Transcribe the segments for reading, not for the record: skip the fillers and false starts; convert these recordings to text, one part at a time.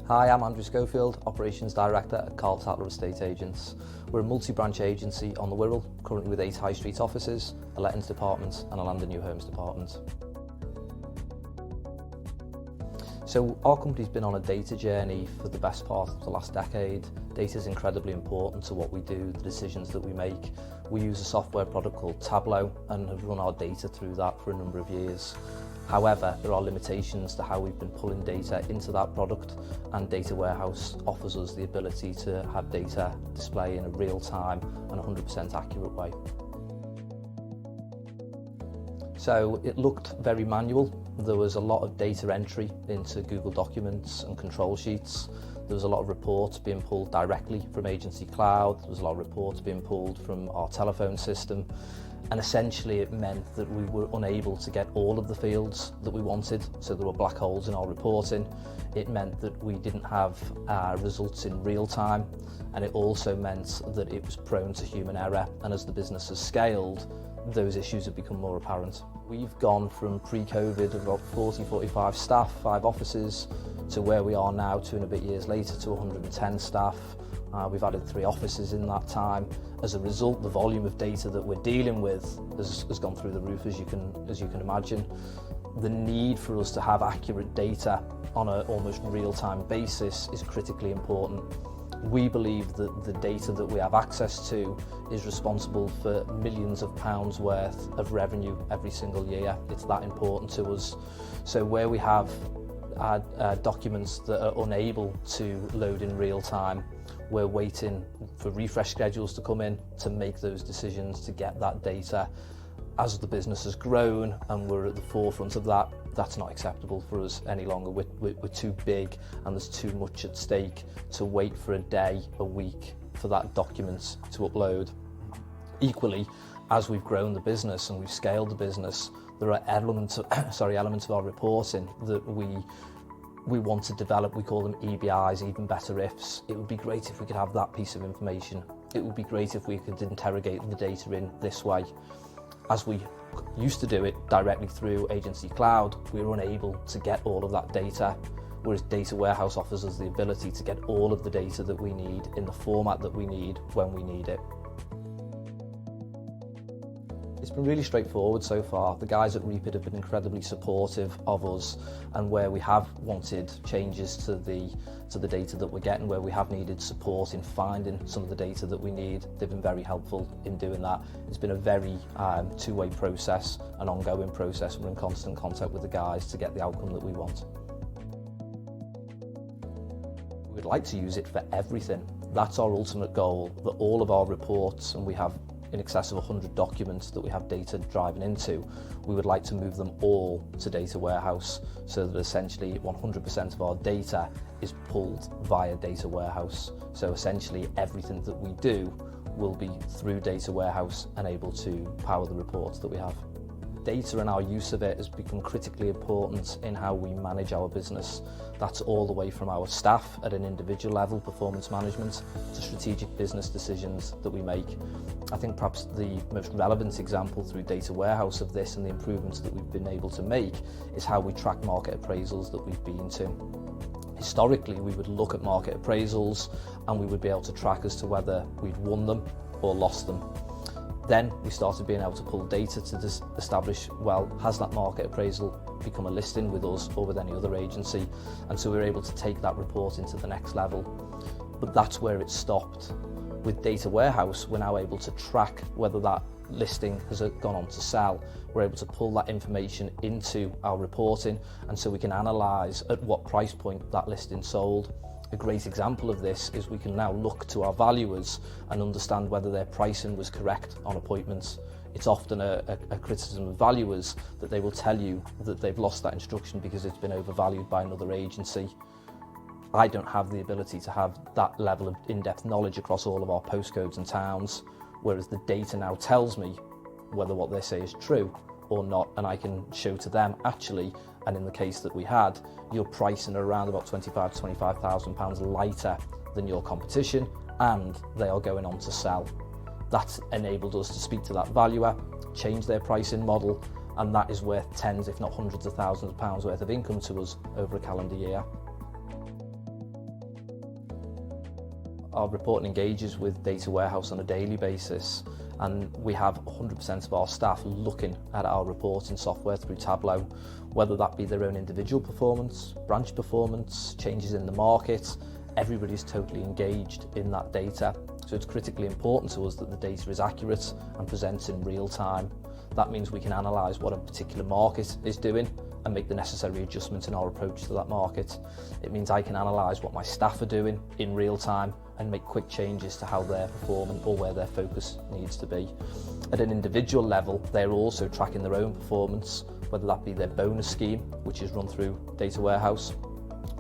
Hi, I'm Andrew Schofield, Operations Director at Karl Tatler Estate Agents. We're a multi-branch agency on the Wirral, currently with 8 high street offices, a lettings department and a land and new homes department. So our company's been on a data journey for the best part of the last decade. Data is incredibly important to what we do, the decisions that we make. We use a software product called Tableau and have run our data through that for a number of years. However, there are limitations to how we've been pulling data into that product, and Data Warehouse offers us the ability to have data display in a real-time and 100% accurate way. So it looked very manual. There was a lot of data entry into Google Documents and control sheets. There was a lot of reports being pulled directly from Agency Cloud. There was a lot of reports being pulled from our telephone system. And essentially it meant that we were unable to get all of the fields that we wanted, so there were black holes in our reporting. It meant that we didn't have results in real time, and it also meant that it was prone to human error, and as the business has scaled, those issues have become more apparent. We've gone from pre-COVID of about 40-45 staff, 5 offices, to where we are now 2 and a bit years later to 110 staff. We've added 3 offices in that time. As a result, the volume of data that we're dealing with has gone through the roof, as you can imagine. The need for us to have accurate data on an almost real-time basis is critically important. We believe that the data that we have access to is responsible for millions of pounds worth of revenue every single year. It's that important to us. So where we have documents that are unable to load in real time, we're waiting for refresh schedules to come in to make those decisions to get that data. As the business has grown and we're at the forefront of that, that's not acceptable for us any longer. We're too big and there's too much at stake to wait for a day, a week for that document to upload. Equally, as we've grown the business and we've scaled the business, there are elements of our reporting that we want to develop. We call them EBIs, even better ifs. It would be great if we could have that piece of information. It would be great if we could interrogate the data in this way. As we used to do it directly through Agency Cloud, we were unable to get all of that data, whereas Data Warehouse offers us the ability to get all of the data that we need in the format that we need when we need it. It's been really straightforward so far. The guys at Reapit have been incredibly supportive of us, and where we have wanted changes to the data that we're getting, where we have needed support in finding some of the data that we need, they've been very helpful in doing that. It's been a very two-way process, an ongoing process. We're in constant contact with the guys to get the outcome that we want. We'd like to use it for everything. That's our ultimate goal, that all of our reports, and we have in excess of 100 documents that we have data driving into, we would like to move them all to Data Warehouse, so that essentially 100% of our data is pulled via Data Warehouse. So essentially everything that we do will be through Data Warehouse and able to power the reports that we have. Data and our use of it has become critically important in how we manage our business. That's all the way from our staff at an individual level, performance management, to strategic business decisions that we make. I think perhaps the most relevant example through Data Warehouse of this and the improvements that we've been able to make is how we track market appraisals that we've been to. Historically, we would look at market appraisals and we would be able to track as to whether we'd won them or lost them. Then we started being able to pull data to establish, well, has that market appraisal become a listing with us or with any other agency? And so we were able to take that report into the next level. But that's where it stopped. With Data Warehouse, we're now able to track whether that listing has gone on to sell. We're able to pull that information into our reporting, and so we can analyse at what price point that listing sold. A great example of this is we can now look to our valuers and understand whether their pricing was correct on appointments. It's often a criticism of valuers that they will tell you that they've lost that instruction because it's been overvalued by another agency. I don't have the ability to have that level of in-depth knowledge across all of our postcodes and towns, whereas the data now tells me whether what they say is true or not, and I can show to them actually, and in the case that we had, you're pricing around about £25,000 to £25,000 lighter than your competition, and they are going on to sell. That's enabled us to speak to that valuer, change their pricing model, and that is worth tens, if not hundreds of thousands of pounds worth of income to us over a calendar year. Our reporting engages with data warehouse on a daily basis, and we have 100% of our staff looking at our reporting software through Tableau, whether that be their own individual performance, branch performance, changes in the market. Everybody's totally engaged in that data. So it's critically important to us that the data is accurate and presents in real time. That means we can analyse what a particular market is doing and make the necessary adjustments in our approach to that market. It means I can analyse what my staff are doing in real time and make quick changes to how they're performing or where their focus needs to be. At an individual level, they're also tracking their own performance, whether that be their bonus scheme, which is run through Data Warehouse,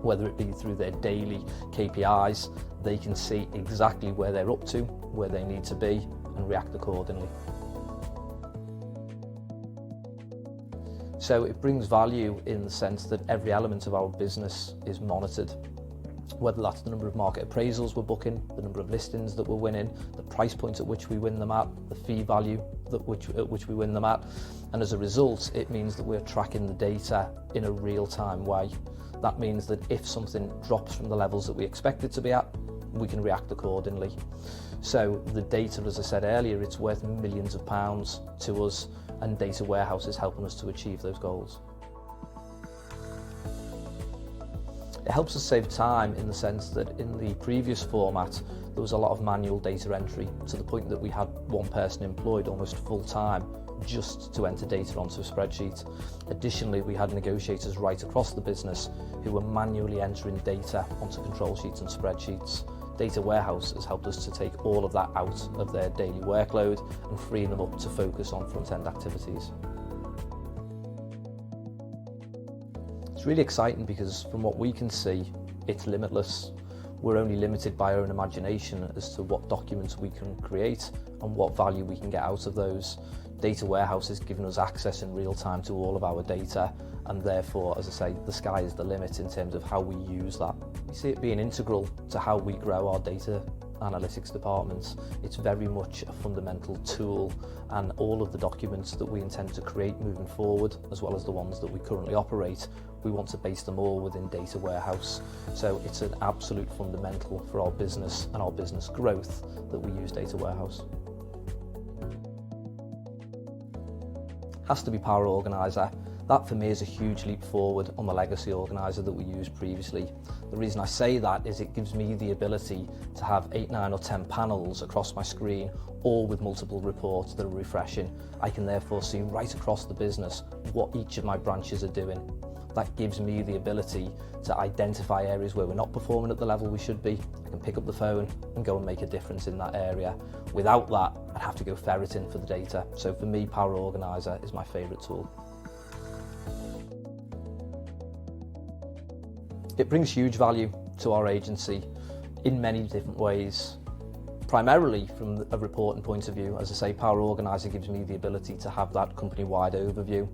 whether it be through their daily KPIs. They can see exactly where they're up to, where they need to be, and react accordingly. So it brings value in the sense that every element of our business is monitored, whether that's the number of market appraisals we're booking, the number of listings that we're winning, the price point at which we win them at, the fee value at which we win them at. And as a result, it means that we're tracking the data in a real-time way. That means that if something drops from the levels that we expect it to be at, we can react accordingly. So the data, as I said earlier, it's worth millions of pounds to us, and Data Warehouse is helping us to achieve those goals. It helps us save time in the sense that in the previous format there was a lot of manual data entry, to the point that we had one person employed almost full time just to enter data onto a spreadsheet. Additionally, we had negotiators right across the business who were manually entering data onto control sheets and spreadsheets. Data Warehouse has helped us to take all of that out of their daily workload and freeing them up to focus on front-end activities. It's really exciting because from what we can see, it's limitless. We're only limited by our own imagination as to what documents we can create and what value we can get out of those. Data Warehouse has given us access in real time to all of our data, and therefore, as I say, the sky is the limit in terms of how we use that. We see it being integral to how we grow our data analytics departments. It's very much a fundamental tool, and all of the documents that we intend to create moving forward, as well as the ones that we currently operate, we want to base them all within Data Warehouse. So it's an absolute fundamental for our business and our business growth that we use Data Warehouse. Has to be Power Organizer. That for me is a huge leap forward on the legacy organizer that we used previously. The reason I say that is it gives me the ability to have 8, 9 or 10 panels across my screen, all with multiple reports that are refreshing. I can therefore see right across the business what each of my branches are doing. That gives me the ability to identify areas where we're not performing at the level we should be. I can pick up the phone and go and make a difference in that area. Without that, I'd have to go ferreting for the data. So for me, Power Organizer is my favourite tool. It brings huge value to our agency in many different ways. Primarily from a reporting point of view, as I say, Power Organizer gives me the ability to have that company-wide overview,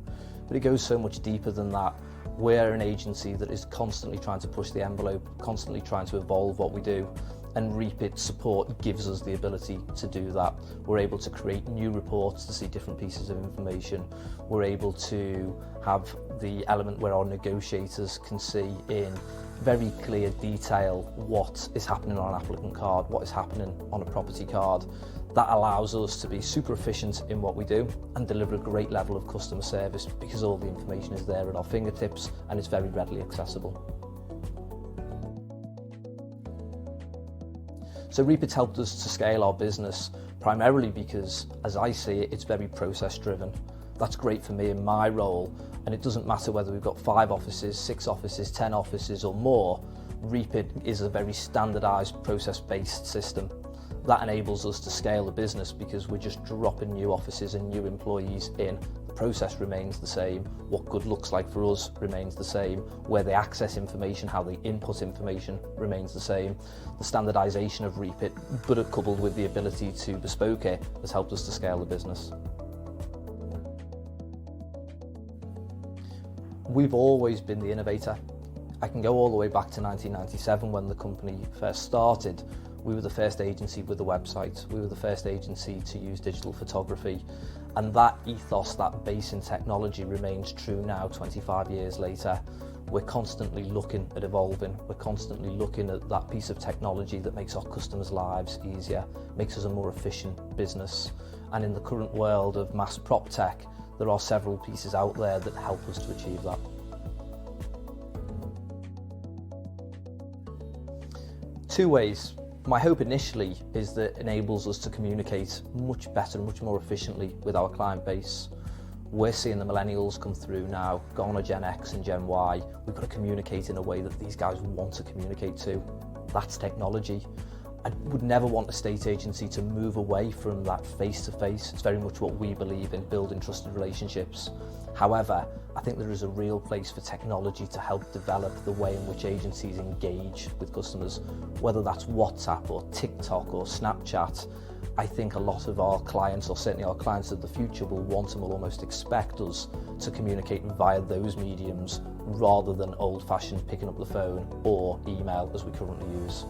but it goes so much deeper than that. We're an agency that is constantly trying to push the envelope, constantly trying to evolve what we do, and Reapit support gives us the ability to do that. We're able to create new reports to see different pieces of information. We're able to have the element where our negotiators can see in very clear detail what is happening on an applicant card, what is happening on a property card. That allows us to be super efficient in what we do and deliver a great level of customer service because all the information is there at our fingertips and it's very readily accessible. So Reapit's helped us to scale our business primarily because, as I see it, it's very process driven. That's great for me in my role, and it doesn't matter whether we've got 5 offices, 6 offices, 10 offices or more. Reapit is a very standardised process-based system. That enables us to scale the business because we're just dropping new offices and new employees in. The process remains the same. What good looks like for us remains the same. Where they access information, how they input information remains the same. The standardisation of Reapit, but coupled with the ability to bespoke it, has helped us to scale the business. We've always been the innovator. I can go all the way back to 1997 when the company first started. We were the first agency with a website. We were the first agency to use digital photography. And that ethos, that base in technology remains true now 25 years later. we're constantly looking at evolving. We're constantly looking at that piece of technology that makes our customers' lives easier, makes us a more efficient business. And in the current world of mass prop tech, there are several pieces out there that help us to achieve that. Two ways. My hope initially is that it enables us to communicate much better and much more efficiently with our client base. We're seeing the millennials come through now, gone are Gen X and Gen Y. We've got to communicate in a way that these guys want to communicate to. That's technology. I would never want a state agency to move away from that face-to-face. It's very much what we believe in, building trusted relationships. However, I think there is a real place for technology to help develop the way in which agencies engage with customers, whether that's WhatsApp or TikTok or Snapchat. I think a lot of our clients, or certainly our clients of the future, will want and will almost expect us to communicate via those mediums rather than old-fashioned picking up the phone or email as we currently use.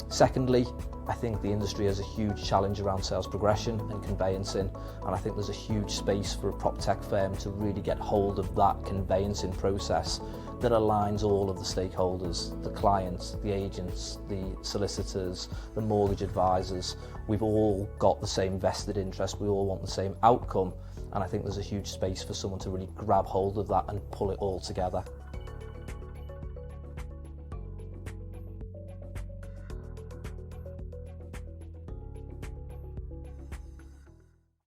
Secondly, I think the industry has a huge challenge around sales progression and conveyancing, and I think there's a huge space for a prop tech firm to really get hold of that conveyancing process that aligns all of the stakeholders, the clients, the agents, the solicitors, the mortgage advisors. We've all got the same vested interest, we all want the same outcome, and I think there's a huge space for someone to really grab hold of that and pull it all together.